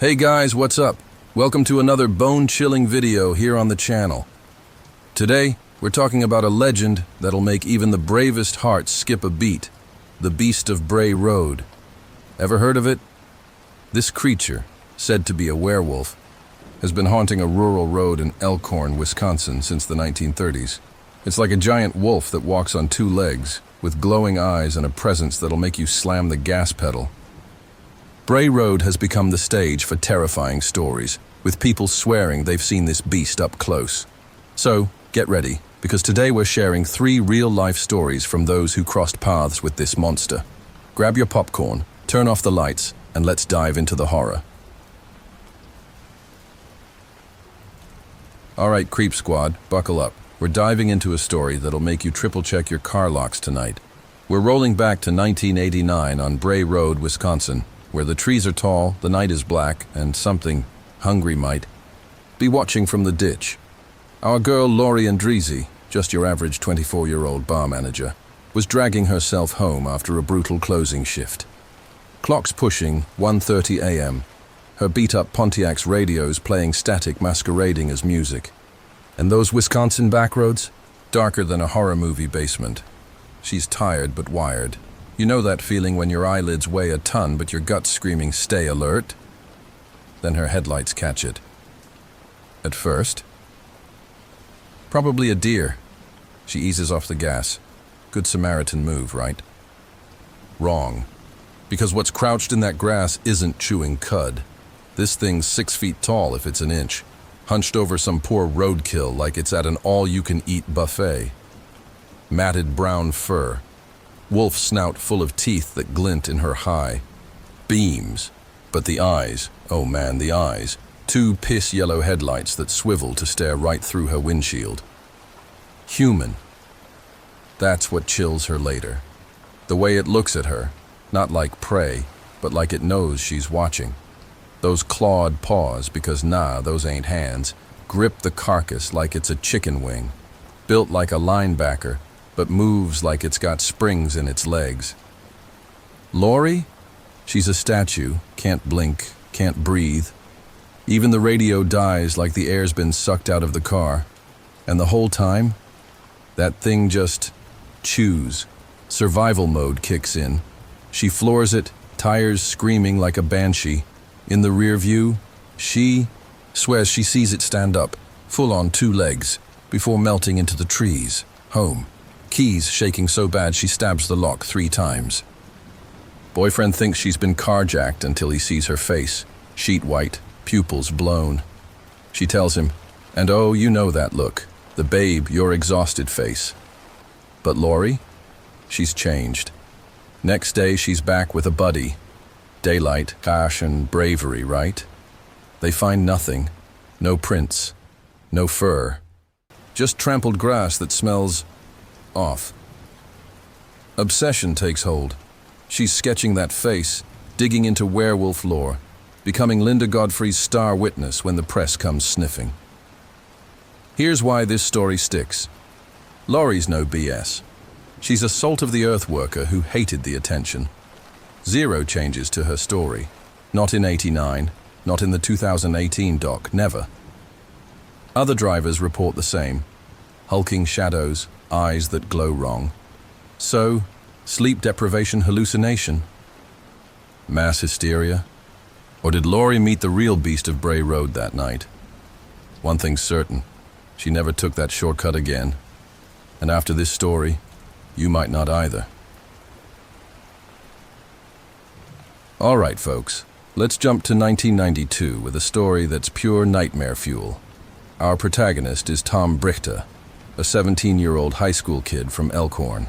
Hey guys, what's up? Welcome to another bone-chilling video here on the channel. Today, we're talking about a legend that'll make even the bravest hearts skip a beat. The Beast of Bray Road. Ever heard of it? This creature, said to be a werewolf, has been haunting a rural road in Elkhorn, Wisconsin since the 1930s. It's like a giant wolf that walks on two legs, with glowing eyes and a presence that'll make you slam the gas pedal. Bray Road has become the stage for terrifying stories, with people swearing they've seen this beast up close. So, get ready, because today we're sharing 3 real-life stories from those who crossed paths with this monster. Grab your popcorn, turn off the lights, and let's dive into the horror. Alright, Creep Squad, buckle up. We're diving into a story that'll make you triple-check your car locks tonight. We're rolling back to 1989 on Bray Road, Wisconsin, where the trees are tall, the night is black, and something hungry might be watching from the ditch. Our girl Lori Andreezy, just your average 24-year-old bar manager, was dragging herself home after a brutal closing shift. Clocks pushing 1:30 a.m., her beat-up Pontiac's radios playing static masquerading as music. And those Wisconsin backroads? Darker than a horror movie basement. She's tired but wired. You know that feeling when your eyelids weigh a ton but your gut's screaming, "Stay alert"? Then her headlights catch it. At first, probably a deer. She eases off the gas. Good Samaritan move, right? Wrong. Because what's crouched in that grass isn't chewing cud. This thing's 6 feet tall if it's an inch, hunched over some poor roadkill like it's at an all-you-can-eat buffet. Matted brown fur. Wolf snout full of teeth that glint in her high. Beams. But the eyes, oh man, the eyes. 2 piss-yellow headlights that swivel to stare right through her windshield. Human. That's what chills her later. The way it looks at her, not like prey, but like it knows she's watching. Those clawed paws, because nah, those ain't hands, grip the carcass like it's a chicken wing. Built like a linebacker, but moves like it's got springs in its legs. Lori? She's a statue, can't blink, can't breathe. Even the radio dies like the air's been sucked out of the car. And the whole time, that thing just chews. Survival mode kicks in. She floors it, tires screaming like a banshee. In the rear view, she swears she sees it stand up, full on 2 legs, before melting into the trees, home. Keys shaking so bad she stabs the lock 3 times. Boyfriend thinks she's been carjacked until he sees her face, sheet white, pupils blown. She tells him, and oh, you know that look, the babe, your exhausted face. But Lori? She's changed. Next day she's back with a buddy. Daylight, cash, and bravery, right? They find nothing. No prints. No fur. Just trampled grass that smells off. Obsession takes hold. She's sketching that face, digging into werewolf lore, becoming Linda Godfrey's star witness when the press comes sniffing. Here's why this story sticks. Lori's no BS. She's a salt-of-the-earth worker who hated the attention. 0 changes to her story. Not in '89, not in the 2018 doc, never. Other drivers report the same. Hulking shadows, eyes that glow wrong. So, sleep deprivation hallucination? Mass hysteria? Or did Lori meet the real beast of Bray Road that night? One thing's certain, she never took that shortcut again. And after this story, you might not either. All right, folks, let's jump to 1992 with a story that's pure nightmare fuel. Our protagonist is Tom Brichter, a 17-year-old high school kid from Elkhorn.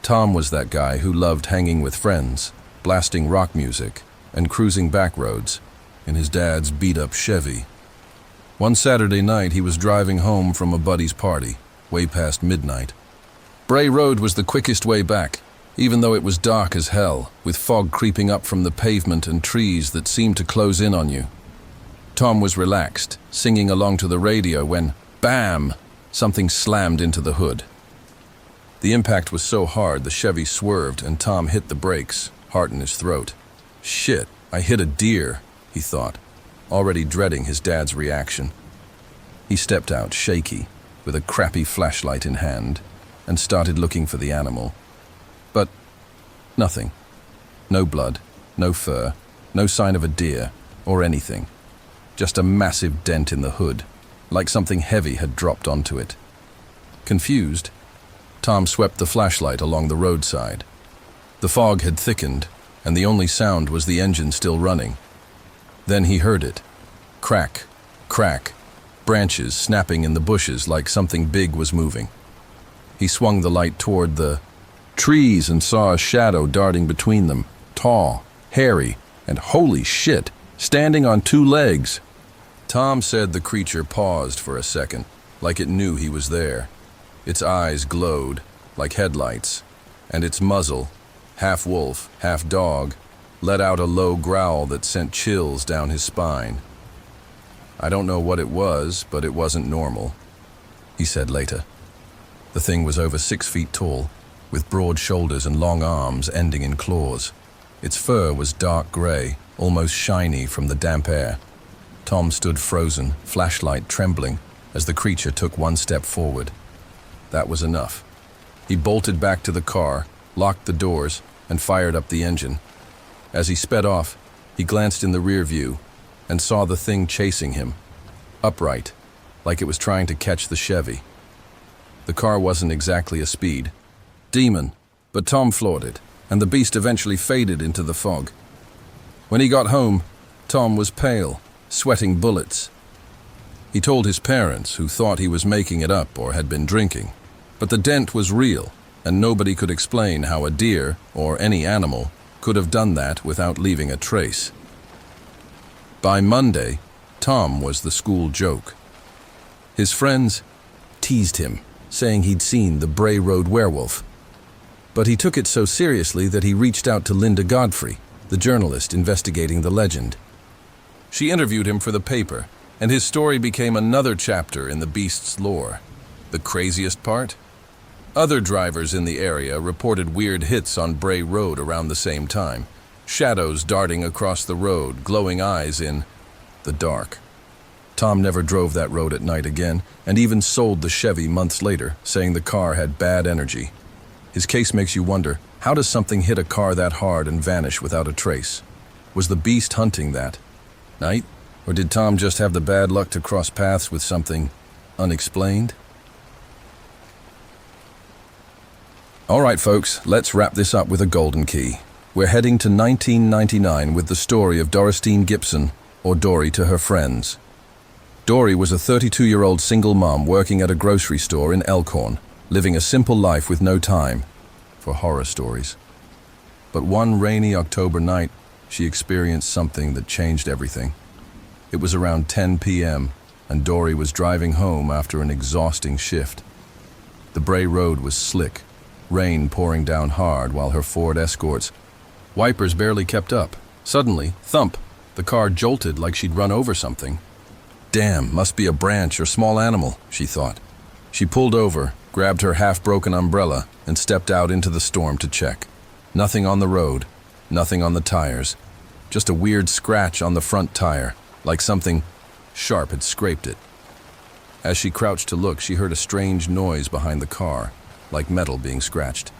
Tom was that guy who loved hanging with friends, blasting rock music, and cruising back roads in his dad's beat-up Chevy. One Saturday night, he was driving home from a buddy's party, way past midnight. Bray Road was the quickest way back, even though it was dark as hell, with fog creeping up from the pavement and trees that seemed to close in on you. Tom was relaxed, singing along to the radio when, bam, something slammed into the hood. The impact was so hard the Chevy swerved and Tom hit the brakes, heart in his throat. Shit, I hit a deer, he thought. already dreading his dad's reaction. He stepped out, shaky, with a crappy flashlight in hand, and started looking for the animal. But nothing. No blood, no fur, no sign of a deer or anything. Just a massive dent in the hood, like something heavy had dropped onto it. Confused, Tom swept the flashlight along the roadside. The fog had thickened, and the only sound was the engine still running. Then he heard it. Crack, crack, branches snapping in the bushes like something big was moving. He swung the light toward the trees and saw a shadow darting between them, tall, hairy, and holy shit, standing on two legs. Tom said the creature paused for a second, like it knew he was there. Its eyes glowed, like headlights, and its muzzle, half wolf, half dog, let out a low growl that sent chills down his spine. "I don't know what it was, but it wasn't normal," he said later. The thing was over 6 feet tall, with broad shoulders and long arms ending in claws. Its fur was dark gray, almost shiny from the damp air. Tom stood frozen, flashlight trembling, as the creature took one step forward. That was enough. He bolted back to the car, locked the doors, and fired up the engine. As he sped off, he glanced in the rear view and saw the thing chasing him, upright, like it was trying to catch the Chevy. The car wasn't exactly a speed demon, but Tom floored it, and the beast eventually faded into the fog. When he got home, Tom was pale, sweating bullets. He told his parents, who thought he was making it up or had been drinking, but the dent was real, and nobody could explain how a deer, or any animal, could have done that without leaving a trace. By Monday, Tom was the school joke. His friends teased him, saying he'd seen the Bray Road werewolf. But he took it so seriously that he reached out to Linda Godfrey, the journalist investigating the legend. She interviewed him for the paper, and his story became another chapter in the beast's lore. The craziest part? Other drivers in the area reported weird hits on Bray Road around the same time. Shadows darting across the road, glowing eyes in the dark. Tom never drove that road at night again, and even sold the Chevy months later, saying the car had bad energy. His case makes you wonder, how does something hit a car that hard and vanish without a trace? Was the beast hunting that night? Or did Tom just have the bad luck to cross paths with something unexplained? All right, folks, let's wrap this up with a golden key. We're heading to 1999 with the story of Dorothy Gibson, or Dory to her friends. Dory was a 32-year-old single mom working at a grocery store in Elkhorn, living a simple life with no time for horror stories. But one rainy October night, she experienced something that changed everything. It was around 10 p.m., and Dory was driving home after an exhausting shift. The Bray Road was slick, rain pouring down hard while her Ford Escort's wipers barely kept up. Suddenly, thump, the car jolted like she'd run over something. Damn, must be a branch or small animal, she thought. She pulled over, grabbed her half-broken umbrella, and stepped out into the storm to check. Nothing on the road, nothing on the tires, just a weird scratch on the front tire, like something sharp had scraped it. As she crouched to look, she heard a strange noise behind the car, like metal being scratched.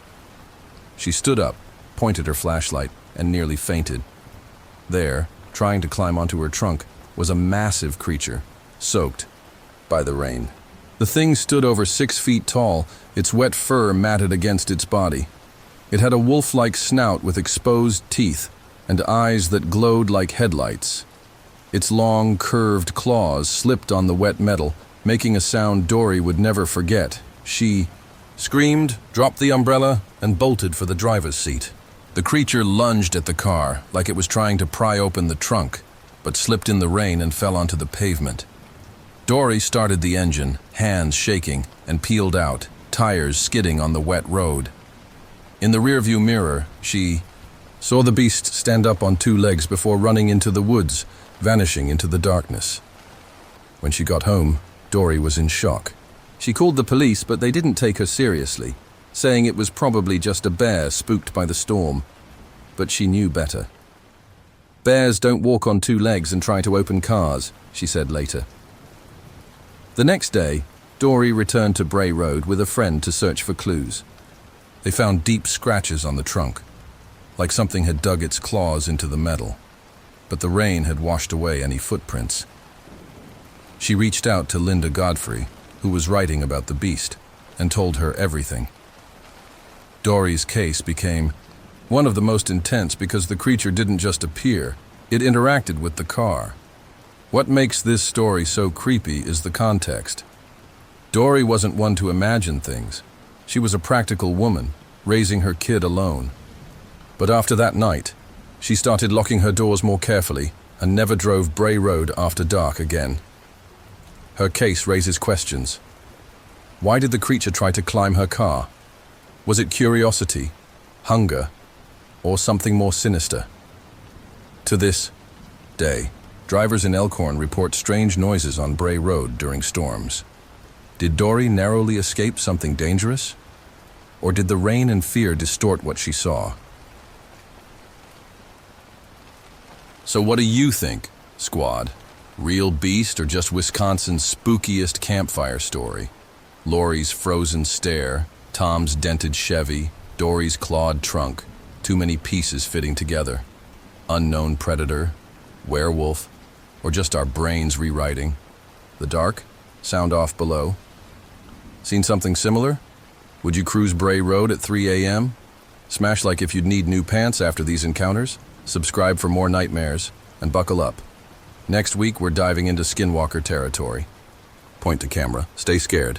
She stood up, pointed her flashlight, and nearly fainted. There, trying to climb onto her trunk, was a massive creature, soaked by the rain. The thing stood over 6 feet tall, its wet fur matted against its body. It had a wolf-like snout with exposed teeth and eyes that glowed like headlights. Its long, curved claws slipped on the wet metal, making a sound Dory would never forget. She screamed, dropped the umbrella, and bolted for the driver's seat. The creature lunged at the car like it was trying to pry open the trunk, but slipped in the rain and fell onto the pavement. Dory started the engine, hands shaking, and peeled out, tires skidding on the wet road. In the rearview mirror, she saw the beast stand up on 2 legs before running into the woods, vanishing into the darkness. When she got home, Dory was in shock. She called the police, but they didn't take her seriously, saying it was probably just a bear spooked by the storm. But she knew better. Bears don't walk on two legs and try to open cars, she said later. The next day, Dory returned to Bray Road with a friend to search for clues. They found deep scratches on the trunk, like something had dug its claws into the metal, but the rain had washed away any footprints. She reached out to Linda Godfrey, who was writing about the beast, and told her everything. Dory's case became one of the most intense because the creature didn't just appear, it interacted with the car. What makes this story so creepy is the context. Dory wasn't one to imagine things. She was a practical woman, raising her kid alone. But after that night, she started locking her doors more carefully and never drove Bray Road after dark again. Her case raises questions. Why did the creature try to climb her car? Was it curiosity, hunger, or something more sinister? To this day, drivers in Elkhorn report strange noises on Bray Road during storms. Did Dory narrowly escape something dangerous? Or did the rain and fear distort what she saw? So what do you think, squad? Real beast or just Wisconsin's spookiest campfire story? Lori's frozen stare, Tom's dented Chevy, Dory's clawed trunk, too many pieces fitting together. Unknown predator, werewolf, or just our brains rewriting? The dark? Sound off below. Seen something similar? Would you cruise Bray Road at 3 a.m.? Smash like if you'd need new pants after these encounters. Subscribe for more nightmares, and buckle up. Next week, we're diving into skinwalker territory. Point to camera. Stay scared.